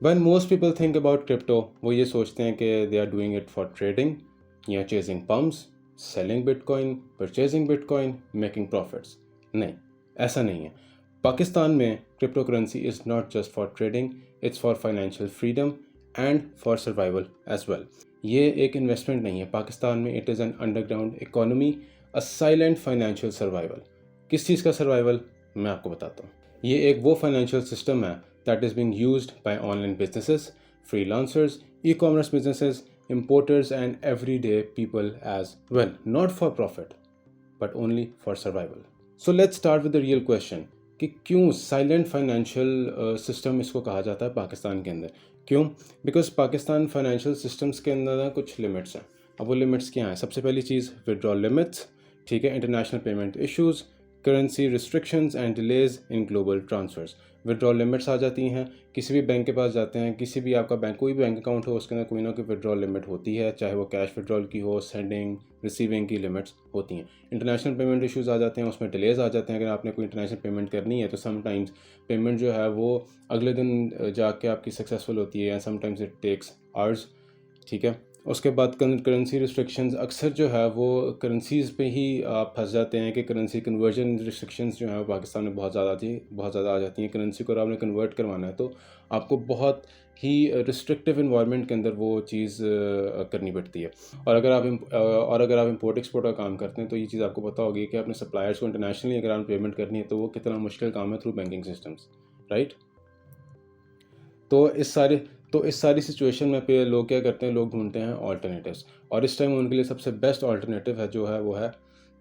When most people think about crypto, वो ये सोचते हैं कि they are doing it for trading या chasing pumps, selling bitcoin, purchasing bitcoin, making profits. नहीं, ऐसा नहीं है. पाकिस्तान में crypto currency is not just for trading, it's for financial freedom and for survival as well. ये एक इन्वेस्टमेंट नहीं है. पाकिस्तान में it is an underground economy, a silent financial survival. किस चीज़ का सर्वाइवल, मैं आपको बताता हूँ. ये एक वो फाइनेंशियल सिस्टम है that is being used by online businesses, freelancers, e-commerce businesses, importers and everyday people as well. Not for profit, but only for survival. So let's start with the real question कि क्यों silent financial system इसको कहा जाता है पाकिस्तान के अंदर. क्यों? Because Pakistan financial systems के अंदर ना कुछ लिमिट्स हैं. अब वो लिमिट्स क्या हैं? सबसे पहली चीज़ विड्रॉल लिमिट्स, ठीक है, international payment issues, currency restrictions and delays in global transfers. Withdrawal limits आ जाती हैं. किसी भी बैंक के पास जाते हैं, किसी भी आपका बैंक, कोई भी बैंक अकाउंट हो, उसके अंदर कोई ना कोई विड्रॉल लिमिट होती है, चाहे वो कैश विड्रॉल की हो, सेंडिंग रिसीविंग की लिमिट्स होती हैं. इंटरनेशनल पेमेंट इश्यूज़ आ जाते हैं, उसमें डिलेज आ जाते हैं. अगर आपने कोई इंटरनेशनल पेमेंट करनी है तो समटाइम्स पेमेंट जो है वो अगले दिन जाके आपकी सक्सेसफुल होती है, समटाइम्स इट टेक्स आवर्स, ठीक है. उसके बाद करेंसी रिस्ट्रिक्शंस, अक्सर जो है वो करेंसीज़ पे ही आप फंस जाते हैं कि करेंसी कन्वर्जन रिस्ट्रिक्शंस जो है वो पाकिस्तान में बहुत ज़्यादा आ जाती हैं. करेंसी को अगर आपने कन्वर्ट करवाना है तो आपको बहुत ही रिस्ट्रिक्टिव इन्वायरमेंट के अंदर वो चीज़ करनी पड़ती है. और अगर आप इंपोर्ट एक्सपोर्ट का काम करते हैं तो ये चीज़ आपको पता होगी कि अपने सप्लायर्स को इंटरनेशनली अगर आपने पेमेंट करनी है तो वो कितना मुश्किल काम है थ्रू बैंकिंग सिस्टम्स, राइट. तो इस सारी सिचुएशन में पे लोग क्या करते हैं, लोग ढूंढते हैं ऑल्टरनेटिव्स. और इस टाइम उनके लिए सबसे बेस्ट ऑल्टरनेटिव है जो है वो है,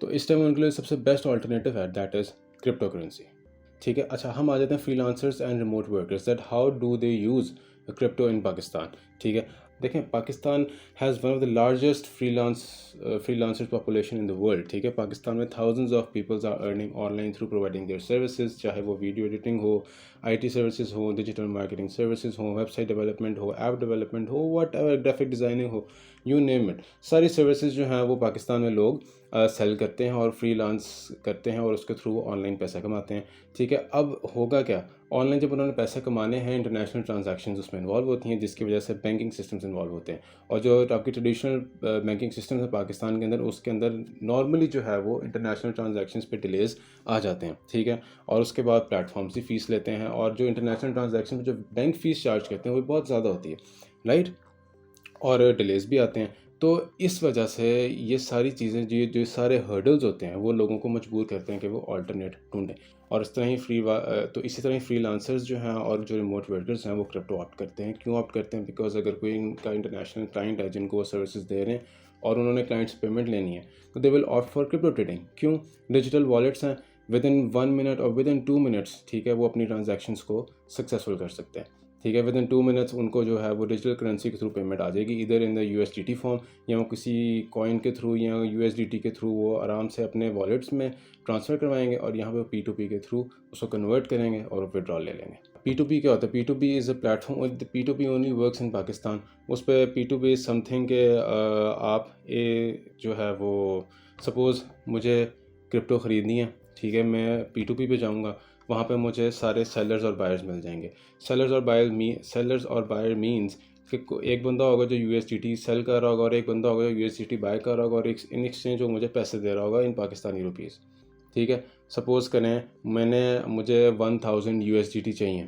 तो इस टाइम उनके लिए सबसे बेस्ट ऑल्टरनेटिव है दैट इज़ क्रिप्टो करेंसी, ठीक है. अच्छा, हम आ जाते हैं freelancers and remote workers, that how do they use crypto in Pakistan, ठीक है. देखें, Pakistan has one of the largest freelancers population in the world, ठीक है. पाकिस्तान में thousands of peoples are earning online through providing their services, चाहे वो video editing हो, IT services हो, डिजिटल मार्केटिंग सर्विसेज हो, वेबसाइट डेवलपमेंट हो, ऐप डेवलपमेंट हो, वट एवर, ग्राफिक डिज़ाइनिंग हो, यू नेम इट. सारी सर्विसेज जो हैं वो पाकिस्तान में लोग सेल करते हैं और फ्रीलांस करते हैं और उसके थ्रू ऑनलाइन पैसा कमाते हैं, ठीक है. अब होगा क्या, ऑनलाइन जब उन्होंने पैसे कमाने हैं, इंटरनेशनल ट्रांजैक्शंस उसमें इन्वॉल्व होती हैं, जिसकी वजह से बैंकिंग सिस्टम्स इन्वॉल्व होते हैं. और जो आपकी ट्रेडिशनल बैंकिंग सिस्टम है पाकिस्तान के अंदर, उसके अंदर नॉर्मली जो है वो इंटरनेशनल ट्रांजैक्शंस पे डिलेज आ जाते हैं, ठीक है. और उसके बाद प्लेटफॉर्म्स ही फ़ीस लेते हैं, और जो इंटरनेशनल ट्रांजैक्शन में जो बैंक फ़ीस चार्ज करते हैं वो बहुत ज़्यादा होती है, राइट. और डिलेज भी आते हैं. तो इस वजह से ये सारी चीज़ें, जो सारे हर्डल्स होते हैं वो लोगों को मजबूर करते हैं कि वो अल्टरनेट ढूंढें. और इस तरह ही इसी तरह ही फ्रीलांसर्स जो हैं और जो रिमोट वर्कर्स हैं वो क्रिप्टो ऑप्ट करते हैं. क्यों ऑप्ट करते हैं? बिकॉज अगर कोई इनका इंटरनेशनल क्लाइंट है जिनको वो सर्विसेज दे रहे हैं और उन्होंने क्लाइंट्स पेमेंट लेनी है तो they will opt for crypto trading. क्यों? डिजिटल वॉलेट्स हैं, विद इन 1 मिनट और विद इन 2 मिनट्स, ठीक है, वो अपनी ट्रांजैक्शंस को सक्सेसफुल कर सकते हैं, ठीक है. विद इन 2 मिनट्स उनको जो है वो डिजिटल करेंसी के थ्रू पेमेंट आ जाएगी, इधर इन द USDT फॉर्म, या वो किसी कॉइन के थ्रू या USDT के थ्रू वो आराम से अपने वॉलेट्स में ट्रांसफ़र करवाएंगे और यहाँ पे P2P के थ्रू उसको कन्वर्ट करेंगे और विड्रॉल ले लेंगे. P2P क्या होता है? P2P is a platform, P2P only works in Pakistan. उस पर P2P इज़ समथिंग के आप जो है वो, सपोज़ मुझे क्रिप्टो ख़रीदनी है, ठीक है, मैं P2P पे जाऊँगा, वहाँ पे मुझे सारे सेलर्स और बायर्स मिल जाएंगे. सेलर्स और बायर मीन्स कि एक बंदा होगा जो USDT सेल कर रहा होगा और एक बंदा होगा जो USDT बाय कर रहा होगा, और इन एक्सचेंज वो मुझे पैसे दे रहा होगा इन पाकिस्तानी रुपीज़, ठीक है. सपोज़ करें मुझे 1000 USDT चाहिए,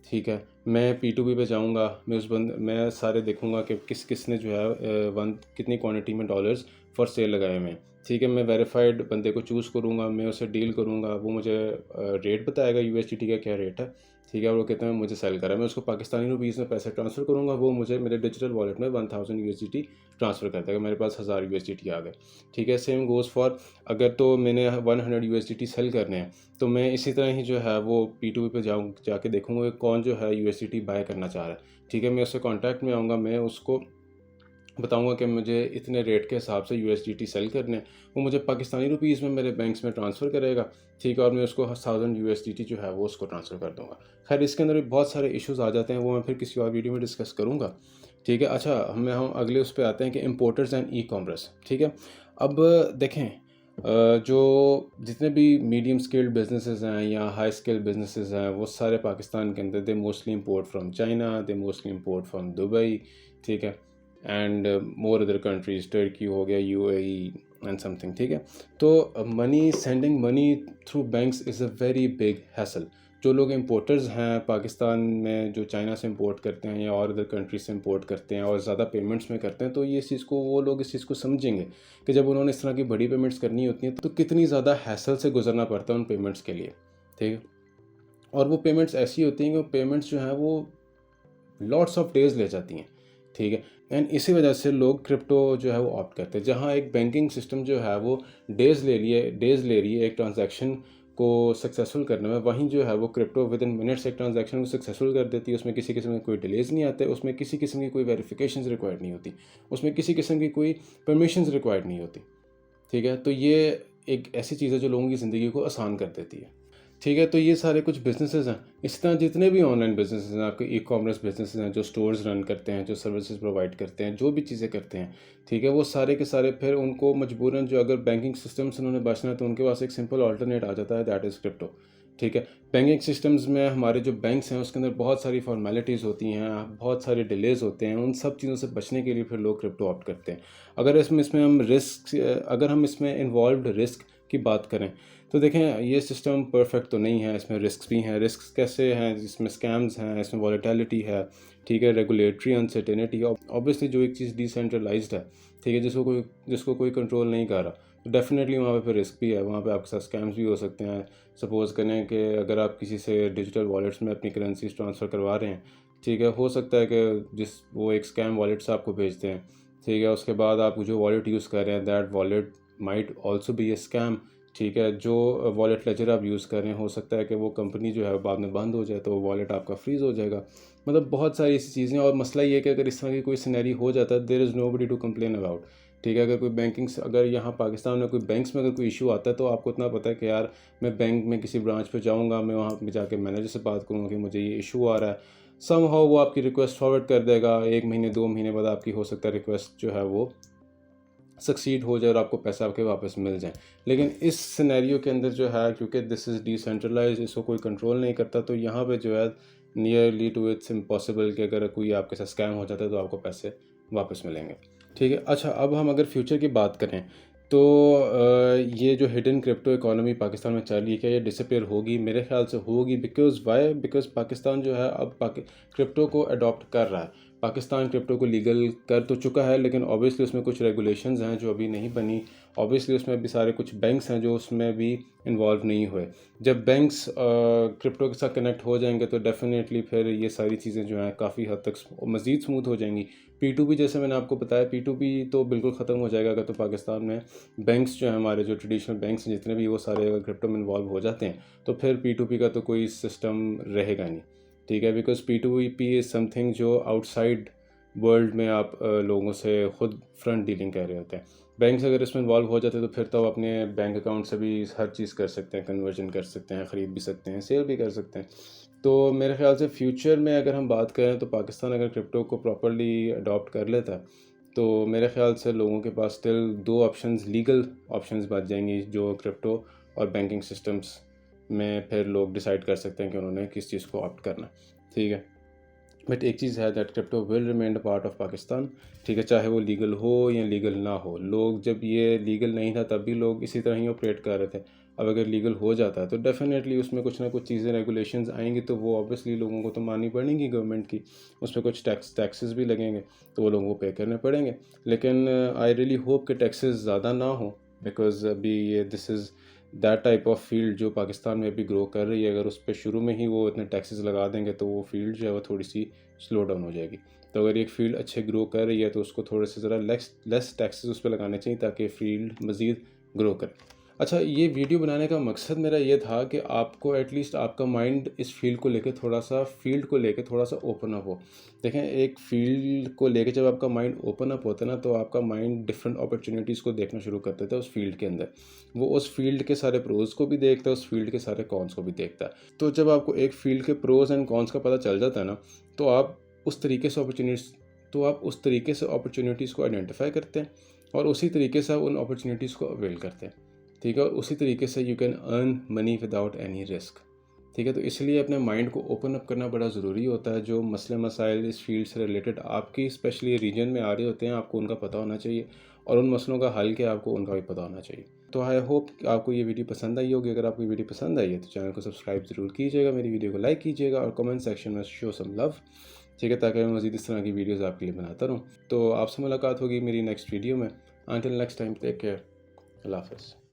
ठीक है. मैं P2P पे जाऊँगा, मैं सारे देखूँगा कि किसने जो है कितनी क्वांटिटी में डॉलर्स फॉर सेल लगाए हुए हैं, ठीक है. मैं वेरीफाइड बंदे को चूज़ करूँगा, मैं उससे डील करूँगा, वो मुझे रेट बताएगा USDT का क्या रेट है, ठीक है. वो कहते हैं मुझे सेल करा है, मैं उसको पाकिस्तानी रुपीज़ में पैसे ट्रांसफ़र करूँगा, वो मुझे मेरे डिजिटल वॉलेट में 1000 USDT ट्रांसफ़र कर देगा, मेरे पास 1000 USDT आ गए, ठीक है. सेम गोज़ फॉर, अगर तो मैंने 100 USDT सेल करने हैं तो मैं इसी तरह ही जो है वो P2P पे जाके देखूँगा कि कौन जो है USDT बाय करना चाह रहा है, ठीक है. मैं उससे कॉन्टैक्ट में आऊँगा, मैं उसको बताऊंगा कि मुझे इतने रेट के हिसाब से USDT सेल करने, वो मुझे पाकिस्तानी रुपीज़ में मेरे बैंक्स में ट्रांसफ़र करेगा, ठीक है. और मैं उसको 1000 USDT जो है वो उसको ट्रांसफ़र कर दूंगा. खैर, इसके अंदर भी बहुत सारे इश्यूज़ आ जाते हैं, वो मैं फिर किसी और वीडियो में डिस्कस करूँगा, ठीक है. अच्छा, हम अगले उस पर आते हैं कि इम्पोर्टर्स एंड ई कॉमर्स, ठीक है. अब देखें, जो जितने भी मीडियम स्केल्ड बिजनेसेस हैं या हाई स्केल बिजनेसेस हैं वो सारे पाकिस्तान के अंदर they mostly import from China, they mostly import from Dubai, ठीक है, and more other countries, Turkey हो गया, यूएई एंड समथिंग, ठीक है। तो money sending money through banks is a very big hassle. जो लोग इंपोर्टर्स हैं पाकिस्तान में, जो चाइना से इंपोर्ट करते हैं या और अदर कंट्रीज से इंपोर्ट करते हैं और ज़्यादा पेमेंट्स में करते हैं, तो ये इस चीज़ को वो लोग इस चीज़ को समझेंगे कि जब उन्होंने इस तरह की बड़ी पेमेंट्स करनी होती हैं तो कितनी ज़्यादा हैसल से गुजरना पड़ता है उन पेमेंट्स के लिए, ठीक है। और वो पेमेंट्स ऐसी होती हैं कि वो पेमेंट्स जो हैं वो लॉट्स ऑफ डेज़ ले जाती हैं, ठीक है। एंड इसी वजह से लोग क्रिप्टो जो है वो ऑप्ट करते हैं, जहाँ एक बैंकिंग सिस्टम जो है वो डेज़ ले रही है एक ट्रांजैक्शन को सक्सेसफुल करने में, वहीं जो है वो क्रिप्टो विद इन मिनट्स एक ट्रांजैक्शन को सक्सेसफुल कर देती है। उसमें किसी किस्म के कोई डिलेज नहीं आते, उसमें किसी किस्म की कोई वेरिफिकेशंस रिक्वायर्ड नहीं होती, उसमें किसी किस्म की कोई परमिशंस रिक्वायर्ड नहीं होती, ठीक है। तो ये एक ऐसी चीज़ है जो लोगों की ज़िंदगी को आसान कर देती है, ठीक है। तो ये सारे कुछ बिजनेसेस हैं। इस तरह जितने भी ऑनलाइन बिजनेसेस हैं, आपके ई कॉमर्स बिजनेसेस हैं जो स्टोर्स रन करते हैं, जो सर्विसेज प्रोवाइड करते हैं, जो भी चीज़ें करते हैं, ठीक है, वो सारे के सारे फिर उनको मजबूरन जो अगर बैंकिंग सिस्टम से उन्होंने बचना है तो उनके पास एक सिंपल ऑल्टरनेट आ जाता है, दैट इज़ क्रिप्टो, ठीक है। बैंकिंग सिस्टम्स में हमारे जो बैंक्स हैं उसके अंदर बहुत सारी फॉर्मेलिटीज़ होती हैं, बहुत सारे डिलेज होते हैं, उन सब चीज़ों से बचने के लिए फिर लोग क्रिप्टो ऑप्ट करते हैं। अगर हम इसमें इन्वॉल्व रिस्क की बात करें तो देखें, ये सिस्टम परफेक्ट तो नहीं है, इसमें रिस्क भी हैं। रिस्क कैसे हैं? इसमें स्कैम्स हैं, इसमें वॉलेटिलिटी है, ठीक है, रेगुलेटरी अनसर्टेनिटी। ऑब्वियसली जो एक चीज़ डिसेंट्रलाइज्ड है, ठीक है, जिसको कोई कंट्रोल नहीं कर रहा, तो डेफिनेटली वहाँ पे फिर रिस्क भी है, वहाँ पे आपके साथ स्कैम्स भी हो सकते हैं। सपोज़ करें कि अगर आप किसी से डिजिटल वॉलेट्स में अपनी करेंसीज ट्रांसफ़र करवा रहे हैं, ठीक है, हो सकता है कि वो एक स्कैम वॉलेट से आपको भेजते हैं, ठीक है, उसके बाद आप जो वॉलेट यूज़ कर रहे हैं that wallet might also be A scam, ठीक है। जो वॉलेट लेजर आप यूज़ कर रहे हैं, हो सकता है कि वो कंपनी जो है बाद में बंद हो जाए, तो वो वॉलेट आपका फ्रीज़ हो जाएगा। मतलब बहुत सारी ऐसी चीज़ें। और मसला ये है कि अगर इस तरह की कोई सिनेरियो हो जाता है, there is nobody to complain about, ठीक है। अगर यहाँ पाकिस्तान में कोई बैंक्स में अगर कोई इशू आता है तो आपको इतना पता है कि यार मैं बैंक में किसी ब्रांच पे जाऊँगा, मैं वहाँ पे जाके मैनेजर से बात करूँगा कि मुझे ये इशू आ रहा है। समहाउ वो आपकी रिक्वेस्ट फॉरवर्ड कर देगा, 1 महीने 2 महीने बाद आपकी हो सकता है रिक्वेस्ट जो है वो सक्सीड हो जाए और आपको पैसा आपके वापस मिल जाए। लेकिन इस सिनेरियो के अंदर जो है, क्योंकि दिस इज़ डिसेंट्रलाइज्ड, इसको कोई कंट्रोल नहीं करता, तो यहाँ पे जो है नियरली टू इट्स इम्पॉसिबल कि अगर कोई आपके साथ स्कैम हो जाता है तो आपको पैसे वापस मिलेंगे, ठीक है। अच्छा, अब हम अगर फ्यूचर की बात करें तो ये जो हिडन क्रिप्टो इकोनॉमी पाकिस्तान में चल रही है, क्या ये डिसअपीयर होगी? मेरे ख्याल से होगी। बिकॉज़ पाकिस्तान जो है अब क्रिप्टो को अडॉप्ट कर रहा है। पाकिस्तान क्रिप्टो को लीगल कर तो चुका है, लेकिन ऑब्वियसली उसमें कुछ रेगुलेशंस हैं जो अभी नहीं बनी। ऑब्वियसली उसमें भी सारे कुछ बैंक्स हैं जो उसमें भी इन्वॉल्व नहीं हुए। जब बैंक्स क्रिप्टो के साथ कनेक्ट हो जाएंगे तो डेफिनेटली फिर ये सारी चीज़ें जो हैं काफ़ी हद तक मज़ीद स्मूथ हो जाएंगी। P2P, जैसे मैंने आपको बताया, P2P तो बिल्कुल ख़त्म हो जाएगा अगर तो पाकिस्तान में बैंक्स जो हैं, हमारे जो ट्रेडिशनल बैंक्स हैं जितने भी, वो सारे अगर क्रिप्टो में इन्वॉल्व हो जाते हैं तो फिर P2P का तो कोई सिस्टम रहेगा नहीं, ठीक है। बिकॉज P2P इज़ समथिंग जो आउटसाइड वर्ल्ड में आप लोगों से ख़ुद फ्रंट डीलिंग कर रहे होते हैं। बैंक्स अगर इसमें इन्वॉल्व हो जाते हैं तो फिर तो आप अपने बैंक अकाउंट से भी हर चीज़ कर सकते हैं, कन्वर्जन कर सकते हैं, ख़रीद भी सकते हैं, सेल भी कर सकते हैं। तो मेरे ख्याल से फ्यूचर में अगर हम बात करें तो पाकिस्तान अगर क्रिप्टो को प्रॉपर्ली अडॉप्ट कर लेता है तो मेरे ख्याल से लोगों के पास स्टिल दो ऑप्शंस, लीगल ऑप्शंस बच जाएंगी, जो क्रिप्टो और बैंकिंग सिस्टम्स में फिर लोग डिसाइड कर सकते हैं कि उन्होंने किस चीज़ को ऑप्ट करना, ठीक है। बट एक चीज़ है that crypto will remain a part of Pakistan, ठीक है, चाहे वो लीगल हो या लीगल ना हो। लोग जब ये लीगल नहीं था तब भी लोग इसी तरह ही ऑपरेट कर रहे थे। अब अगर लीगल हो जाता है तो डेफिनेटली उसमें कुछ ना कुछ चीज़ें, रेगुलेशंस आएंगी, तो वो ऑब्वियसली लोगों को तो माननी पड़ेंगी गवर्नमेंट की। उसमें कुछ टैक्सेस भी लगेंगे तो वो लोगों को पे करने पड़ेंगे। लेकिन आई रियली होप कि टैक्सेस ज़्यादा ना हो, बिकॉज अभी ये this is that type of field जो पाकिस्तान में भी ग्रो कर रही है। अगर उस पर शुरू में ही वो इतने टैक्सेस लगा देंगे तो वो फील्ड जो है वो थोड़ी सी स्लो डाउन हो जाएगी। तो अगर एक फील्ड अच्छे ग्रो कर रही है तो उसको थोड़े से ज़रा लेस टैक्सेस उस पर लगाने चाहिए ताकि फील्ड मज़ीद ग्रो करे। अच्छा, ये वीडियो बनाने का मकसद मेरा ये था कि आपको एटलीस्ट आपका माइंड इस फील्ड को लेके थोड़ा सा ओपन अप हो। देखें, एक फील्ड को लेके जब आपका माइंड ओपन अप होता है ना, तो आपका माइंड डिफरेंट अपॉर्चुनिटीज़ को देखना शुरू कर देता है उस फील्ड के अंदर। वो उस फील्ड के सारे प्रोज को भी देखता है, उस फील्ड के सारे कॉन्स को भी देखता है। तो जब आपको एक फील्ड के प्रोज एंड कॉन्स का पता चल जाता है ना, तो आप उस तरीके से अपॉर्चुनिटीज़ को आइडेंटिफाई करते हैं और उसी तरीके से आप उन अपॉर्चुनिटीज़ को अवेल करते हैं, ठीक है, और उसी तरीके से you can earn money without any risk. ठीक है, तो इसलिए अपने माइंड को ओपन अप करना बड़ा ज़रूरी होता है। जो मसले मसाइल इस फील्ड से रिलेटेड आपकी स्पेशली रीजन में आ रहे होते हैं, आपको उनका पता होना चाहिए, और उन मसलों का हल क्या है आपको उनका भी पता होना चाहिए। तो आई होप आपको ये वीडियो पसंद आई होगी। अगर आपको ये वीडियो पसंद आई है तो चैनल को सब्सक्राइब ज़रूर कीजिएगा, मेरी वीडियो को लाइक कीजिएगा और कमेंट सेक्शन में शो सम लव। ठीक है, ताकि मैं मज़ीद इस तरह की वीडियोज़ आपके लिए बनाता रहूँ। तो आपसे मुलाकात होगी मेरी नेक्स्ट वीडियो में। Until next time, take care, अल्लाह हाफ़िज़।